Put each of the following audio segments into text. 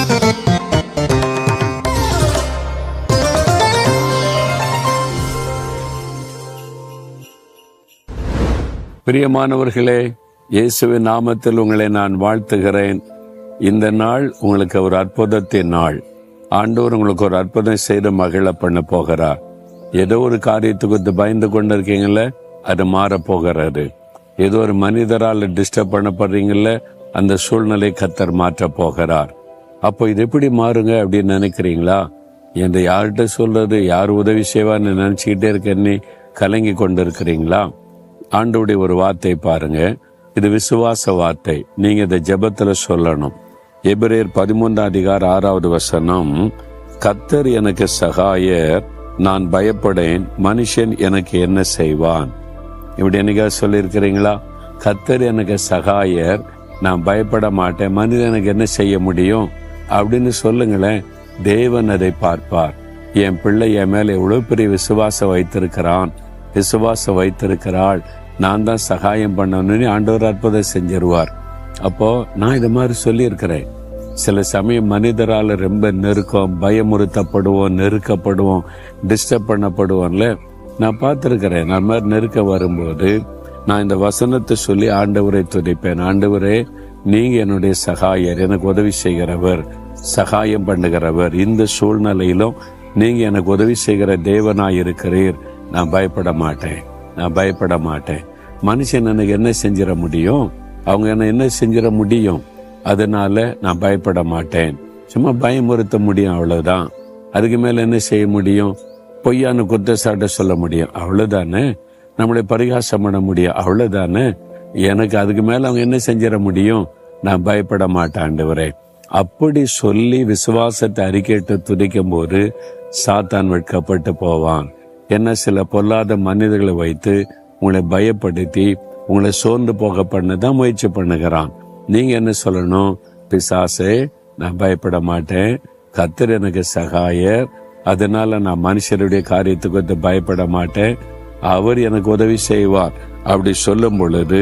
பிரியமானவர்களே, இயேசுவின் நாமத்தில் உங்களை நான் வாழ்த்துகிறேன். இந்த நாள் உங்களுக்கு ஒரு அற்புதத்தின் நாள். ஆண்டவர் உங்களுக்கு ஒரு அற்புதம் செய்து மகிழ பண்ண போகிறார். ஏதோ ஒரு காரியத்துக்கு பயந்து கொண்டு இருக்கீங்கள, அது மாற போகிறாரு. ஏதோ ஒரு மனிதரால் டிஸ்டர்ப் பண்ணப்படுறீங்கல்ல, அந்த சூழ்நிலை கர்த்தர் மாற்ற போகிறார். அப்போ இது எப்படி மாறுங்க அப்படின்னு நினைக்கிறீங்களா? என்று யார்கிட்ட சொல்றது, யார் உதவி செய்வான்னு நினைச்சுக்கிட்டே இருக்கேன்னு கலங்கி கொண்டு இருக்கிறீங்களா? ஆண்டவருடைய ஒரு வார்த்தை பாருங்க, இது விசுவாச வார்த்தை. நீங்க இதை ஜெபத்துல சொல்லணும். எபிரேயர் 13:6 கர்த்தர் எனக்கு சகாயர், நான் பயப்படேன், மனுஷன் எனக்கு என்ன செய்வான்? இப்படி என்னைக்காவது சொல்லியிருக்கிறீங்களா? கர்த்தர் எனக்கு சகாயர், நான் பயப்பட மாட்டேன், மனிதன் எனக்கு என்ன செய்ய முடியும் அப்படின்னு சொல்லுங்களேன். தேவன் அதை பார்ப்பார். என் பிள்ளை என் மேல எவ்வளவு பெரிய விசுவாசம் வைத்திருக்கிறாள், நான் தான் சகாயம் பண்ணணும்னு ஆண்டவர் அற்புதம் செஞ்சிருவார். அப்போ நான் இது மாதிரி சொல்லியிருக்கிறேன். சில சமயம் மனிதரால் ரொம்ப நெருக்கம், பயமுறுத்தப்படுவோம், நெருக்கப்படுவோம், டிஸ்டர்ப் பண்ணப்படுவோம்ல. நான் பார்த்திருக்கிறேன். நான் மாதிரி நெருக்க வரும்போது நான் இந்த வசனத்தை சொல்லி ஆண்டவரை துதிப்பேன். ஆண்டவரே, நீங்க என்னுடைய சகாயர், எனக்கு உதவி செய்கிறவர், சகாயம் பண்ணுகிறவர். இந்த சூழ்நிலையிலும் நீங்க எனக்கு உதவி செய்கிற தேவனாய் இருக்கிறீர். நான் பயப்பட மாட்டேன். மனுஷன் எனக்கு என்ன செஞ்சிட முடியும்? அவங்க என்ன செஞ்சிட முடியும்? அதனால நான் பயப்பட மாட்டேன். சும்மா பயமுறுத்த முடியும், அவ்வளவுதான். அதுக்கு மேல என்ன செய்ய முடியும்? பொய்யான குற்றச்சாட்டை சொல்ல முடியும், அவ்வளவுதானே. நம்மளை பரிகாசம் பண்ண முடியும், அவ்வளவுதானே. எனக்கு அதுக்கு மேல அவங்க என்ன செஞ்சிட முடியும்? நான் பயப்பட மாட்டேன் ஆண்டவரே. அப்படி சொல்லி விசுவாசத்தை அறிக்கையிட்டு துதிக்கும் போது சாத்தான் வெட்கப்பட்டு போவான். என்ன, சில பொல்லாத மனிதர்களை வைத்து உங்களை பயப்படுத்தி உங்களை சோர்ந்து போக பண்ணதான் முயற்சி பண்ணுகிறான். நீங்க என்ன சொல்லணும்? பிசாசே, நான் பயப்பட மாட்டேன், கர்த்தர் எனக்கு சகாயர், அதனால நான் மனுஷருடைய காரியத்துக்கு பயப்பட மாட்டேன், அவர் எனக்கு உதவி செய்வார். அப்படி சொல்லும் பொழுது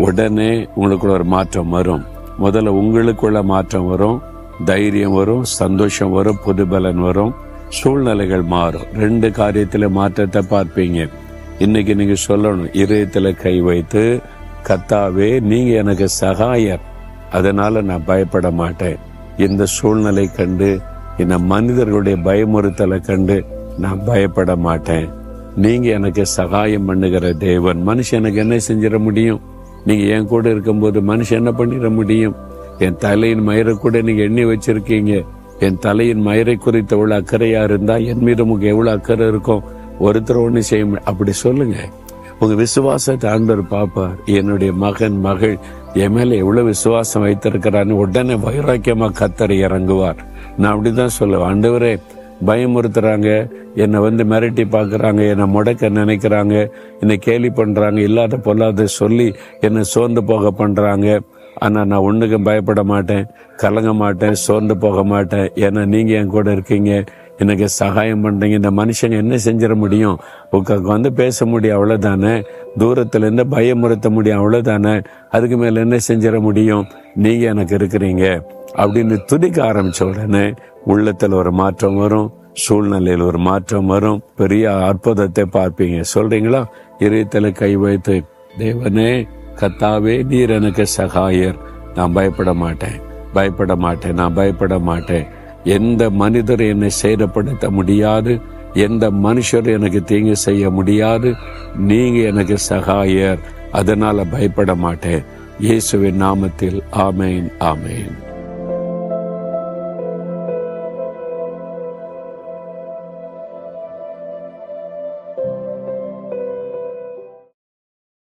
உடனே உங்களுக்குள்ள ஒரு மாற்றம் வரும். முதல்ல உங்களுக்குள்ள மாற்றம் வரும், தைரியம் வரும், சந்தோஷம் வரும், புதுபலன் வரும், சூழ்நிலைகள் மாறும். 2 காரியத்துல மாற்றத்தை பார்ப்பீங்க. இன்னைக்கு நீங்க சொல்லணும், இதயத்துல கை வைத்து, கர்த்தாவே நீங்க எனக்கு சகாயர், அதனால நான் பயப்பட மாட்டேன். இந்த சூழ்நிலை கண்டு, இந்த மனிதர்களுடைய பயமுறுத்தலை கண்டு நான் பயப்பட மாட்டேன். நீங்க எனக்கு சகாயம் பண்ணுகிற தேவன். மனுஷன் எனக்கு என்ன செஞ்சிட முடியும்? நீங்க என் கூட இருக்கும்போது மனுஷன் என்ன பண்ணிட முடியும்? என் தலையின் மயிரை கூட நீங்க எண்ணி வச்சிருக்கீங்க. என் தலையின் மயிரை குறித்த எவ்வளவு அக்கறையா இருந்தா என் மீது உங்களுக்கு எவ்வளவு அக்கறை இருக்கும்? ஒருத்தர் ஒண்ணு செய்ய அப்படி சொல்லுங்க. உங்க விசுவாசத்தை ஆண்டவர் பாப்பார். என்னுடைய மகன் மகள் என் மேல எவ்வளவு விசுவாசம் வைத்திருக்கிறான்னு உடனே வைராக்கியமா கர்த்தர் இறங்குவார். நான் அப்படிதான் சொல்லுவேன். ஆண்டவரே, பயமுறுத்துறாங்க, என்னை மிரட்டி பாக்குறாங்க, என்னை முடக்க நினைக்கிறாங்க, என்னை கேலி பண்றாங்க, இல்லாத பொல்லாத சொல்லி என்னை சோர்ந்து போக பண்றாங்க. ஆனா நான் ஒண்ணுக்கும் பயப்பட மாட்டேன், கலங்க மாட்டேன், சோர்ந்து போக மாட்டேன். ஏன்னா நீங்க என் கூட இருக்கீங்க, எனக்கு சகாயம் பண்றீங்க. இந்த மனுஷங்க என்ன செஞ்சிட முடியும்? உங்களுக்கு பேச முடியும், அவ்வளவுதானே. தூரத்துல இருந்து பயமுறுத்த முடியும், அவ்வளவுதானே. அதுக்கு மேல என்ன செஞ்சிட முடியும்? நீங்க எனக்கு இருக்கிறீங்க அப்படின்னு துதிக்க ஆரம்பிச்ச உடனே உள்ளத்துல ஒரு மாற்றம் வரும், சூழ்நிலையில் ஒரு மாற்றம் வரும், பெரிய அற்புதத்தை பார்ப்பீங்க. சொல்றீங்களா? இதயத்துல கை வைத்து, தேவனே, கர்த்தாவே நீர் எனக்கு சகாயர், நான் பயப்பட மாட்டேன். எந்த மனிதர் என்னை சேதப்படுத்த முடியாது, எந்த மனுஷர் எனக்கு தீங்கு செய்ய முடியாது. நீங்க எனக்கு சகாயர், அதனால பயப்பட மாட்டேன். இயேசுவின் நாமத்தில் ஆமேன்.